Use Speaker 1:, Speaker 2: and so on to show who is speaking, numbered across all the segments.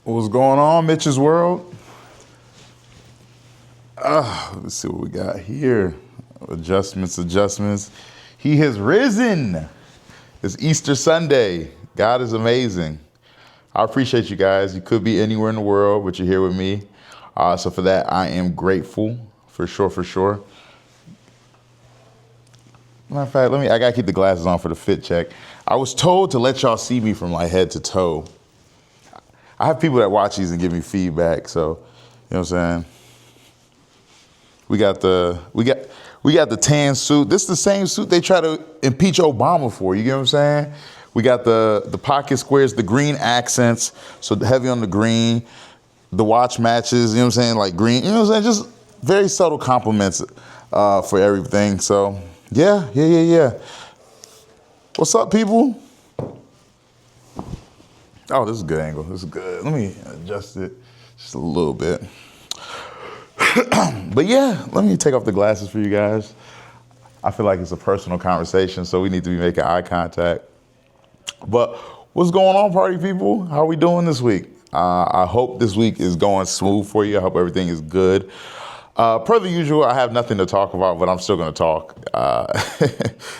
Speaker 1: What's going on, Mitch's World? Let's see what we got here. Adjustments. He has risen. It's Easter Sunday. God is amazing. I appreciate you guys. You could be anywhere in the world, but you're here with me. So for that, I am grateful. For sure. Matter of fact, I gotta keep the glasses on for the fit check. I was told to let y'all see me from like head to toe. I have people that watch these and give me feedback, so you know what I'm saying. We got the tan suit. This is the same suit they try to impeach Obama for. You get what I'm saying? We got the pocket squares, the green accents, so heavy on the green. The watch matches, you know what I'm saying, like green. You know what I'm saying? Just very subtle compliments for everything. So yeah. What's up, people? Oh, this is a good angle. This is good. Let me adjust it just a little bit. But yeah, let me take off the glasses for you guys. I feel like it's a personal conversation, so we need to be making eye contact. But what's going on, party people? How are we doing this week? I hope this week is going smooth for you. I hope everything is good. Per the usual, I have nothing to talk about, but I'm still going to talk.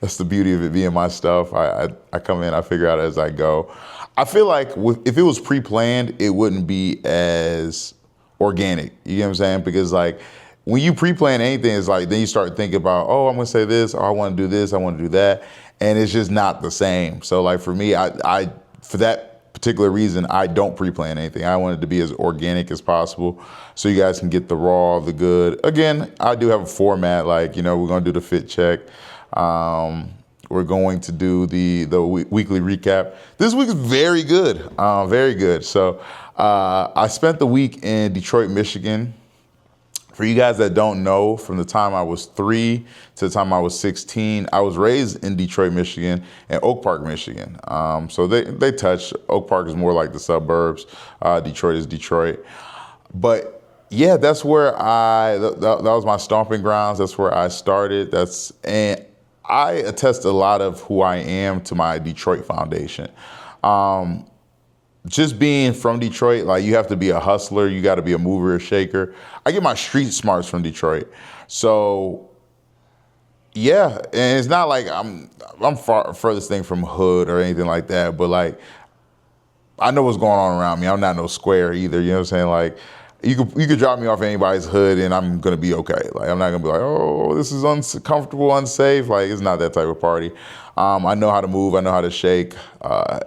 Speaker 1: That's the beauty of it being my stuff. I come in, I figure out as I go. I feel like if it was pre-planned, it wouldn't be as organic. You get what I'm saying? Because like when you pre-plan anything, it's like then you start thinking about, oh, I'm going to say this, or I want to do this, I want to do that. And it's just not the same. So like for me, I for that particular reason, I don't pre-plan anything. I want it to be as organic as possible so you guys can get the raw, the good. Again, I do have a format, like, we're going to do the fit check. We're going to do the weekly recap. This week is very good, very good. So I spent the week in Detroit, Michigan. For you guys that don't know, from the time I was 3 to the time I was 16, I was raised in Detroit, Michigan, and Oak Park, Michigan. So they touch. Oak Park is more like the suburbs. Detroit is Detroit. But yeah, that's where that was my stomping grounds. That's where I started. And I attest a lot of who I am to my Detroit foundation. Just being from Detroit, like you have to be a hustler, you got to be a mover or shaker. I get my street smarts from Detroit. So yeah, and it's not like I'm furthest thing from hood or anything like that, but like I know what's going on around me. I'm not no square either, you know what I'm saying? Like you could drop me off anybody's hood and I'm gonna be okay. Like I'm not gonna be like, oh, this is uncomfortable, unsafe. Like it's not that type of party. I know how to move. I know how to shake.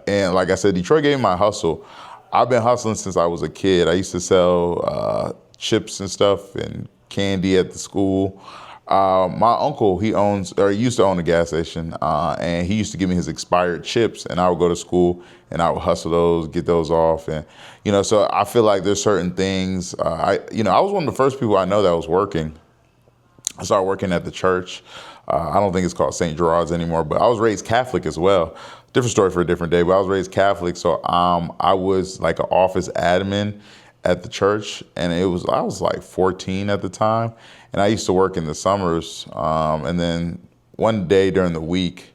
Speaker 1: And like I said, Detroit gave me my hustle. I've been hustling since I was a kid. I used to sell chips and stuff and candy at the school. My uncle, he used to own a gas station, and he used to give me his expired chips, and I would go to school and I would hustle those, get those off, and so I feel like there's certain things. I was one of the first people I know that was working. I started working at the church. I don't think it's called St. Gerard's anymore, but I was raised Catholic as well. Different story for a different day, but I was raised Catholic, so I was like an office admin at the church, and I was like 14 at the time, and I used to work in the summers, and then one day during the week,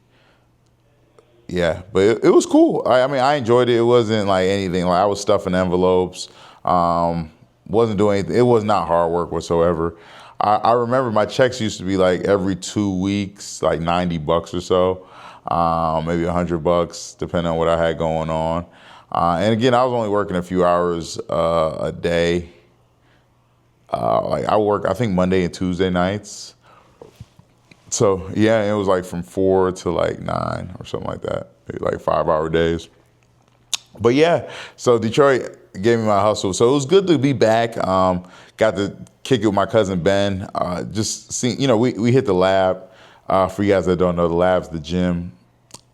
Speaker 1: yeah, but it was cool. I mean, I enjoyed it. It wasn't like anything. Like I was stuffing envelopes, wasn't doing anything. It was not hard work whatsoever. I remember my checks used to be like every 2 weeks, like $90 or so, maybe $100, depending on what I had going on. And again, I was only working a few hours a day. Like I work, I think Monday and Tuesday nights. So yeah, it was like from 4 to like 9 or something like that, maybe like 5-hour days. But yeah, so Detroit gave me my hustle. So it was good to be back. Got to kick it with my cousin Ben. Just seeing, we hit the lab. For you guys that don't know, the lab's the gym.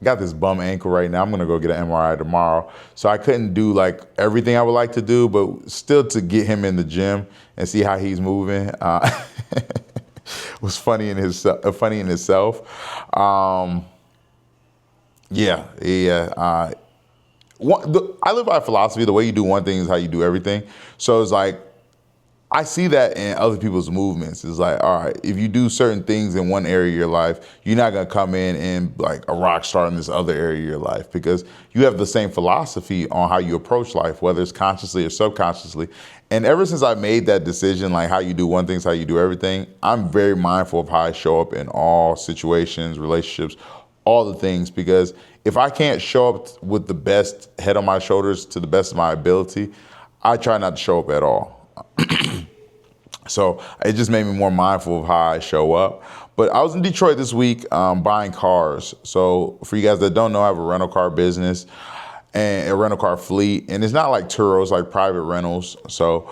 Speaker 1: Got this bum ankle right now. I'm gonna go get an MRI tomorrow. So I couldn't do like everything I would like to do, but still to get him in the gym and see how he's moving was funny in itself. Yeah. I live by a philosophy: the way you do one thing is how you do everything. So it's like I see that in other people's movements. It's like, all right, if you do certain things in one area of your life, you're not gonna come in and like a rock star in this other area of your life because you have the same philosophy on how you approach life, whether it's consciously or subconsciously. And ever since I made that decision, like how you do one thing is how you do everything, I'm very mindful of how I show up in all situations, relationships, all the things, because if I can't show up with the best head on my shoulders to the best of my ability, I try not to show up at all. So it just made me more mindful of how I show up. But I was in Detroit this week buying cars. So for you guys that don't know, I have a rental car business and a rental car fleet. And it's not like Turo's, like private rentals. So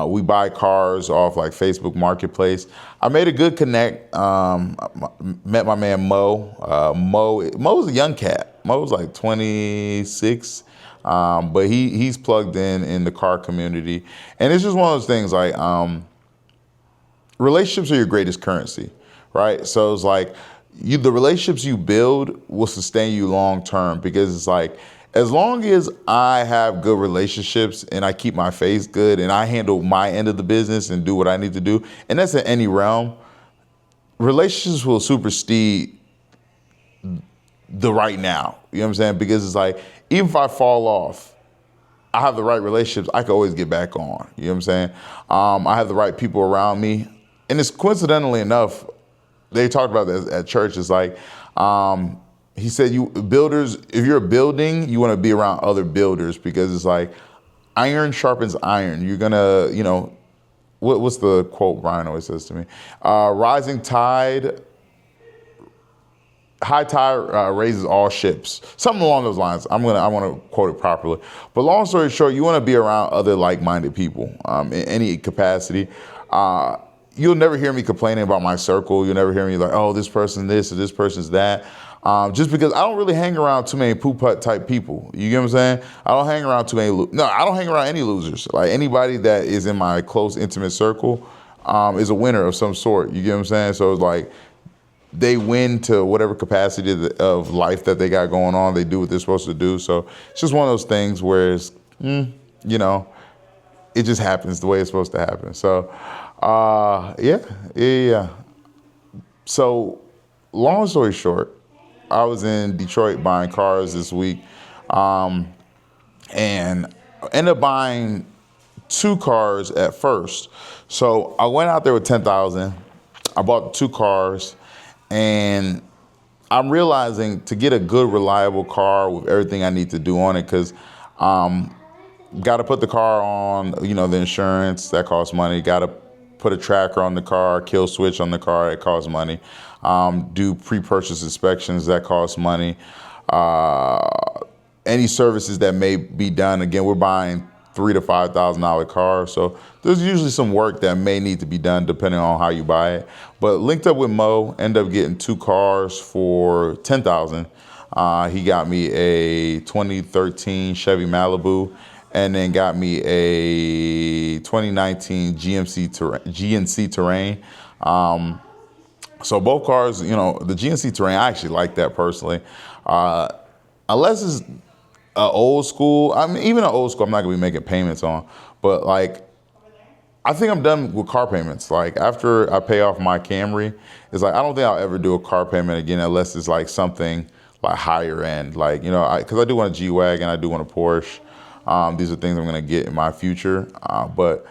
Speaker 1: we buy cars off like Facebook Marketplace. I made a good connect. Met my man Mo. Mo's a young cat. Mo's like 26. But he's plugged in the car community. And it's just one of those things like relationships are your greatest currency, right? So it's like the relationships you build will sustain you long term, because it's like as long as I have good relationships and I keep my face good and I handle my end of the business and do what I need to do, and that's in any realm, relationships will supersede the right now. You know what I'm saying? Because it's like, even if I fall off, I have the right relationships, I can always get back on. You know what I'm saying? I have the right people around me. And it's coincidentally enough, they talked about this at church. It's like, he said, you builders, if you're a building, you want to be around other builders, because it's like iron sharpens iron. You're gonna, what's the quote Brian always says to me? Rising tide, high tide raises all ships. Something along those lines. I want to quote it properly. But long story short, you want to be around other like-minded people in any capacity. You'll never hear me complaining about my circle. You'll never hear me like, oh, this person this or this person's that. Just because I don't really hang around too many poop-putt type people. You get what I'm saying? I don't hang around too many. I don't hang around any losers. Like anybody that is in my close, intimate circle is a winner of some sort. You get what I'm saying? So it's like they win to whatever capacity of life that they got going on. They do what they're supposed to do. So it's just one of those things where it's, it just happens the way it's supposed to happen. So, yeah. So, long story short, I was in Detroit buying cars this week, and ended up buying 2 cars at first. So I went out there with $10,000. I bought 2 cars, and I'm realizing to get a good, reliable car with everything I need to do on it, because got to put the car on, the insurance, that costs money. Got to put a tracker on the car, kill switch on the car, it costs money. Do pre-purchase inspections, that costs money. Any services that may be done, again, we're buying $3,000 to $5,000 cars, so there's usually some work that may need to be done depending on how you buy it. But linked up with Mo, ended up getting 2 cars for $10,000. He got me a 2013 Chevy Malibu, and then got me a 2019 GNC Terrain. So both cars, the GNC Terrain, I actually like that personally. Unless it's old school, even an old school, I'm not gonna be making payments on. But like, I think I'm done with car payments. Like after I pay off my Camry, it's like I don't think I'll ever do a car payment again unless it's like something like higher end. Like because I do want a G-Wagon, I do want a Porsche. These are things I'm gonna get in my future, but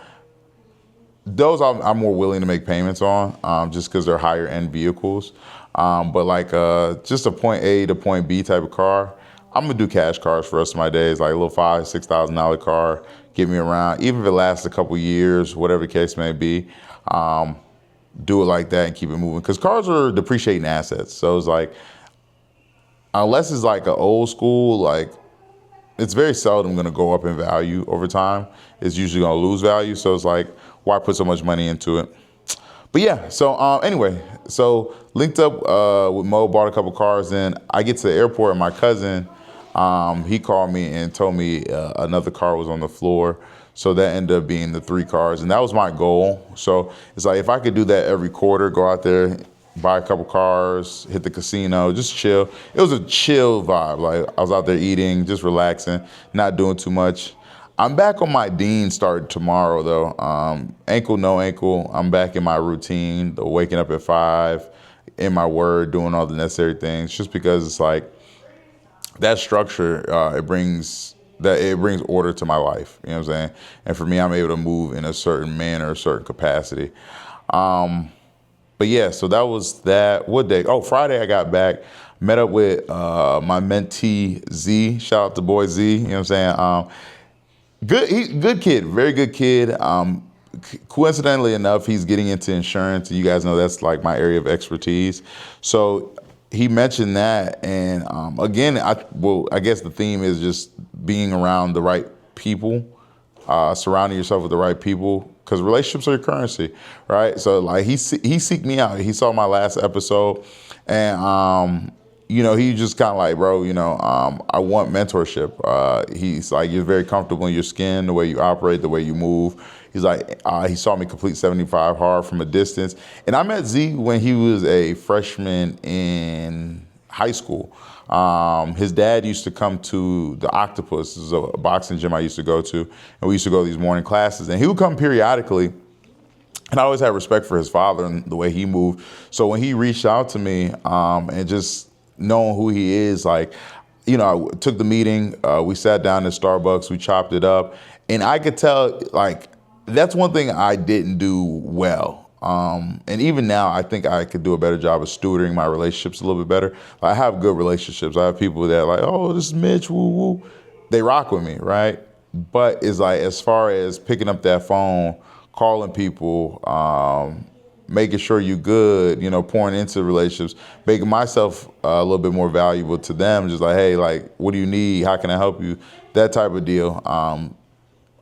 Speaker 1: those I'm more willing to make payments on, just because they're higher end vehicles. But like just a point A to point B type of car, I'm gonna do cash cars for the rest of my days, like a little $5,000-$6,000 car, get me around, even if it lasts a couple years, whatever the case may be. Do it like that and keep it moving, because cars are depreciating assets. So it's like, unless it's like an old school, like it's very seldom gonna go up in value over time. It's usually gonna lose value. So it's like, why put so much money into it? But yeah, so anyway, so linked up with Mo, bought a couple cars. Then I get to the airport, and my cousin, he called me and told me another car was on the floor. So that ended up being the 3 cars, and that was my goal. So it's like, if I could do that every quarter, go out there, buy a couple cars, hit the casino, just chill. It was a chill vibe. Like I was out there eating, just relaxing, not doing too much. I'm back on my Dean start tomorrow though. Ankle, no ankle. I'm back in my routine, the waking up at 5, in my word, doing all the necessary things, just because it's like that structure, it brings order to my life. You know what I'm saying? And for me, I'm able to move in a certain manner, a certain capacity. But yeah, so that was that. What day? Oh, Friday I got back, met up with my mentee Z. Shout out to boy Z. You know what I'm saying? Good kid, very good kid. Coincidentally enough, he's getting into insurance, and you guys know that's like my area of expertise. So he mentioned that, and again, I guess the theme is just being around the right people, surrounding yourself with the right people, because relationships are your currency, right? So like he seeked me out. He saw my last episode, and he just kind of like, bro, I want mentorship. He's like, you're very comfortable in your skin, the way you operate, the way you move. He's like, he saw me complete 75 hard from a distance. And I met Z when he was a freshman in high school. His dad used to come to the Octopus, this is a boxing gym I used to go to, and we used to go to these morning classes. And he would come periodically. And I always had respect for his father and the way he moved. So when he reached out to me, and just knowing who he is, like, I took the meeting, we sat down at Starbucks, we chopped it up, and I could tell, like, that's one thing I didn't do well. And even now, I think I could do a better job of stewarding my relationships a little bit better. I have good relationships. I have people that are like, oh, this is Mitch, woo, woo. They rock with me, right? But it's like, as far as picking up that phone, calling people, making sure you're good, pouring into relationships, making myself a little bit more valuable to them, just like, hey, like, what do you need? How can I help you? That type of deal.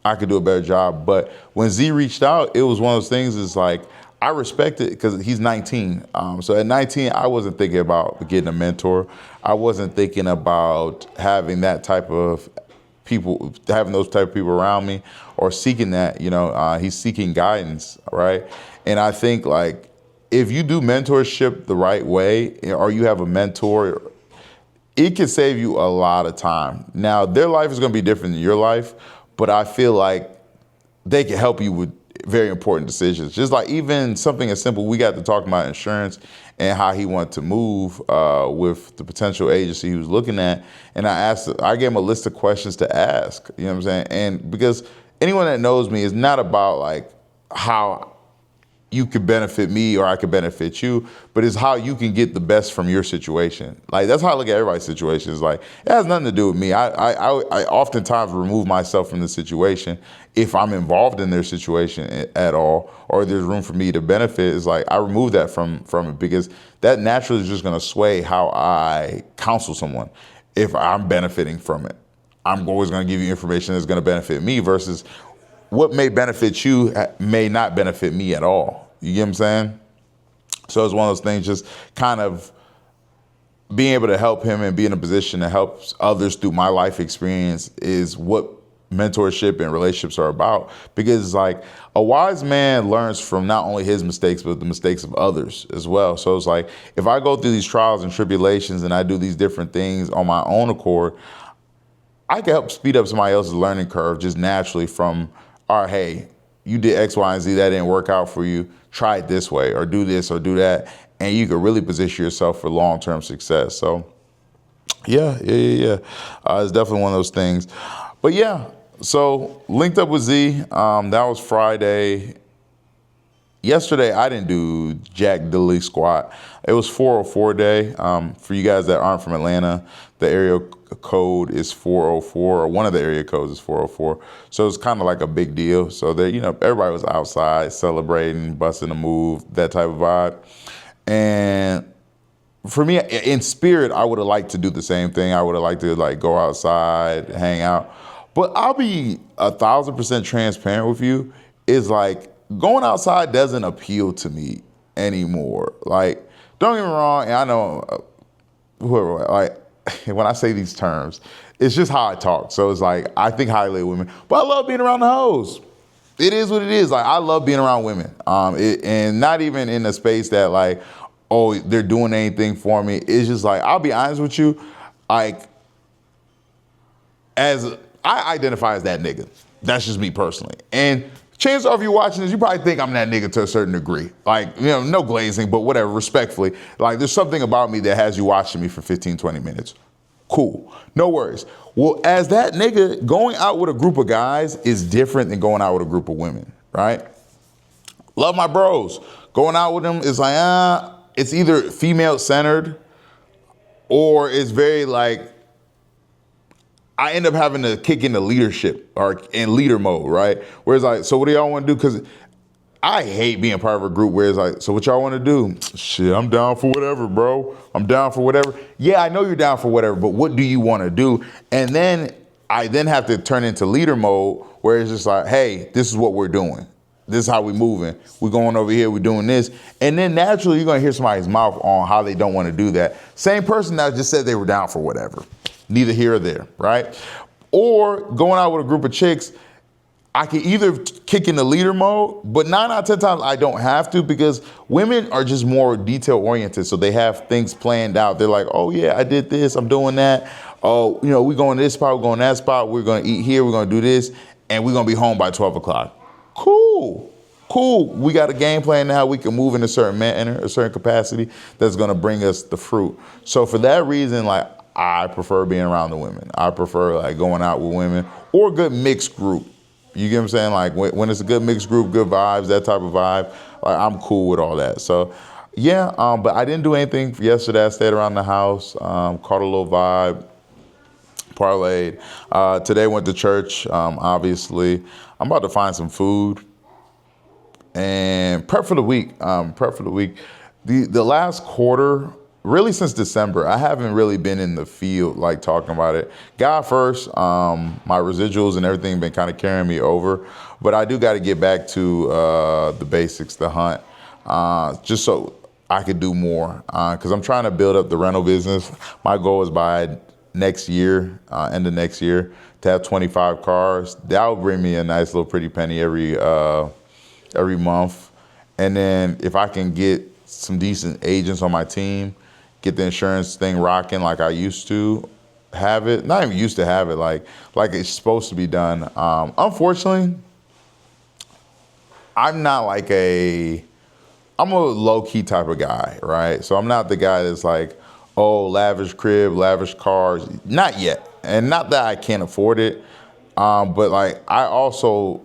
Speaker 1: I could do a better job. But when Z reached out, it was one of those things, it's like, I respect it because he's 19. So at 19, I wasn't thinking about getting a mentor. I wasn't thinking about having that type of people, having those type of people around me, or seeking that. He's seeking guidance, right? And I think, like, if you do mentorship the right way, or you have a mentor, it can save you a lot of time. Now, their life is going to be different than your life, but I feel like they can help you with very important decisions. Just like even something as simple, we got to talk about insurance and how he wanted to move with the potential agency he was looking at. And I gave him a list of questions to ask, you know what I'm saying? And because anyone that knows me, is not about like how you could benefit me or I could benefit you, but it's how you can get the best from your situation. Like, that's how I look at everybody's situation. It's like, it has nothing to do with me. I oftentimes remove myself from the situation if I'm involved in their situation at all, or there's room for me to benefit. It's like, I remove that from it, because that naturally is just gonna sway how I counsel someone. If I'm benefiting from it, I'm always gonna give you information that's gonna benefit me, versus what may benefit you may not benefit me at all. You get what I'm saying? So it's one of those things, just kind of being able to help him and be in a position to help others through my life experience is what mentorship and relationships are about. Because it's like, a wise man learns from not only his mistakes, but the mistakes of others as well. So it's like, if I go through these trials and tribulations and I do these different things on my own accord, I can help speed up somebody else's learning curve just naturally from, all right, hey, you did X, Y, and Z, that didn't work out for you. Try it this way, or do this, or do that. And you can really position yourself for long-term success. So yeah. It's definitely one of those things. But yeah, so linked up with Z. That was Friday. Yesterday, I didn't do jack diddly squat. It was 404 day. For you guys that aren't from Atlanta, the area code is 404, or one of the area codes is 404. So it's kind of like a big deal. So that, everybody was outside celebrating, busting a move, that type of vibe. And for me, in spirit, I would have liked to do the same thing. I would have liked to like go outside, hang out. But I'll be 1,000% transparent with you. Is like, going outside doesn't appeal to me anymore. Like, don't get me wrong, and I know whoever, like, when I say these terms, it's just how I talk. So it's like, I think highly of women, but I love being around the hoes. It is what it is. Like, I love being around women, and not even in a space that like, oh, they're doing anything for me. It's just like, I'll be honest with you, like, as I identify as that nigga. That's just me personally. And chances are if you're watching this, you probably think I'm that nigga to a certain degree. Like, no glazing, but whatever, respectfully. Like, there's something about me that has you watching me for 15, 20 minutes. Cool, no worries. Well, as that nigga, going out with a group of guys is different than going out with a group of women, right? Love my bros. Going out with them is like, it's either female-centered or it's very like, I end up having to kick into leadership or in leader mode, right? Whereas like, so what do y'all want to do? Because I hate being part of a group where it's like, so what y'all want to do? Shit, I'm down for whatever, bro. I'm down for whatever. Yeah, I know you're down for whatever, but what do you want to do? And then I then have to turn into leader mode where it's just like, hey, this is what we're doing. This is how we moving. We're going over here, we're doing this. And then naturally you're gonna hear somebody's mouth on how they don't want to do that. Same person that just said they were down for whatever. Neither here or there, right? Or going out with a group of chicks, I can either kick into leader mode, but 9 out of 10 times I don't have to because women are just more detail oriented. So they have things planned out. They're like, oh yeah, I did this, I'm doing that. Oh, we're going to this spot, we're going to that spot, we're going to eat here, we're going to do this, and we're going to be home by 12 o'clock. Cool. We got a game plan now. We can move in a certain manner, a certain capacity that's going to bring us the fruit. So for that reason, like, I prefer being around the women. I prefer like going out with women or a good mixed group. You get what I'm saying? Like when it's a good mixed group, good vibes, that type of vibe, like I'm cool with all that. So yeah, but I didn't do anything yesterday. I stayed around the house, caught a little vibe, parlayed. Today went to church, obviously. I'm about to find some food and prep for the week. The last quarter, really since December, I haven't really been in the field like talking about it. God first, my residuals and everything been kind of carrying me over, but I do got to get back to the basics, the hunt, just so I could do more. Because I'm trying to build up the rental business. My goal is by next year, end of next year, to have 25 cars. That will bring me a nice little pretty penny every month. And then if I can get some decent agents on my team, get the insurance thing rocking like I used to have it. Not even used to have it, like it's supposed to be done. Unfortunately, I'm a low-key type of guy, right? So I'm not the guy that's like, oh, lavish crib, lavish cars. Not yet. And not that I can't afford it. But like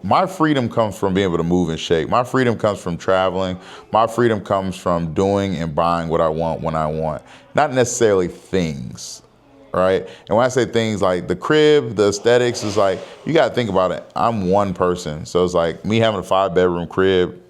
Speaker 1: my freedom comes from being able to move and shake. My freedom comes from traveling. My freedom comes from doing and buying what I want when I want. Not necessarily things, right? And when I say things like the crib, the aesthetics, is like, you got to think about it. I'm one person. So it's like me having a 5-bedroom crib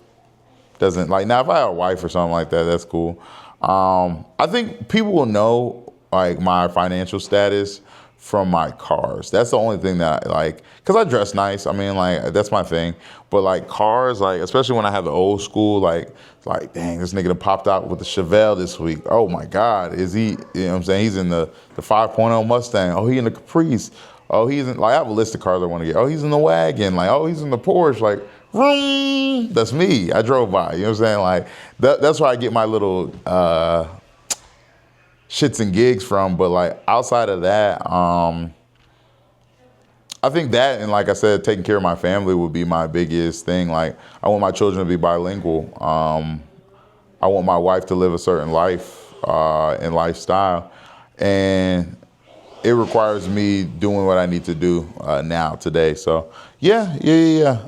Speaker 1: doesn't, like, now if I had a wife or something like that, that's cool. I think people will know like my financial status from my cars. That's the only thing that I like, because I dress nice. I mean, like, that's my thing. But like cars, like, especially when I have the old school, like, dang, this nigga done popped out with the Chevelle this week. Oh my God, is he, you know what I'm saying? He's in the 5.0 Mustang. Oh, he in the Caprice. Oh, he's in, like, I have a list of cars I want to get. Oh, he's in the wagon. Like, oh, he's in the Porsche. Like, vroom, that's me. I drove by, you know what I'm saying? Like, that's where I get my little, shits and gigs from. But like outside of that, I think that, and like I said, taking care of my family would be my biggest thing. Like, I want my children to be bilingual. I want my wife to live a certain life and lifestyle, and it requires me doing what I need to do now, today. So yeah.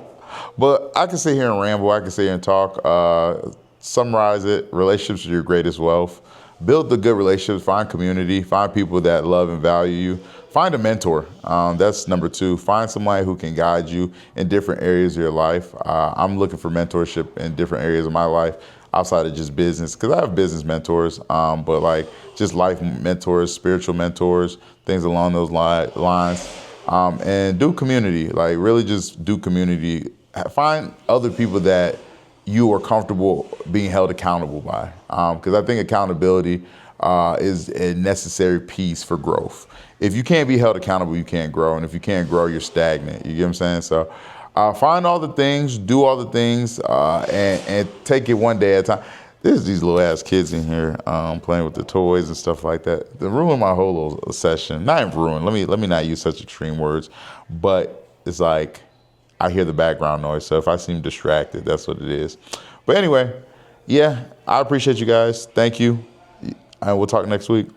Speaker 1: But I can sit here and ramble. I can sit here and talk. Summarize it: relationships are your greatest wealth. Build the good relationships, find community, find people that love and value you. Find a mentor. That's number 2. Find somebody who can guide you in different areas of your life. I'm looking for mentorship in different areas of my life outside of just business, because I have business mentors, but like just life mentors, spiritual mentors, things along those lines. And do community, like really just do community. Find other people that you are comfortable being held accountable by. Because I think accountability is a necessary piece for growth. If you can't be held accountable, you can't grow. And if you can't grow, you're stagnant. You get what I'm saying? So find all the things, do all the things, and take it one day at a time. There's these little ass kids in here playing with the toys and stuff like that. They ruin my whole little session. Not even ruin. Let me not use such extreme words, but it's like I hear the background noise. So if I seem distracted, that's what it is. But anyway, yeah, I appreciate you guys. Thank you, and we'll talk next week.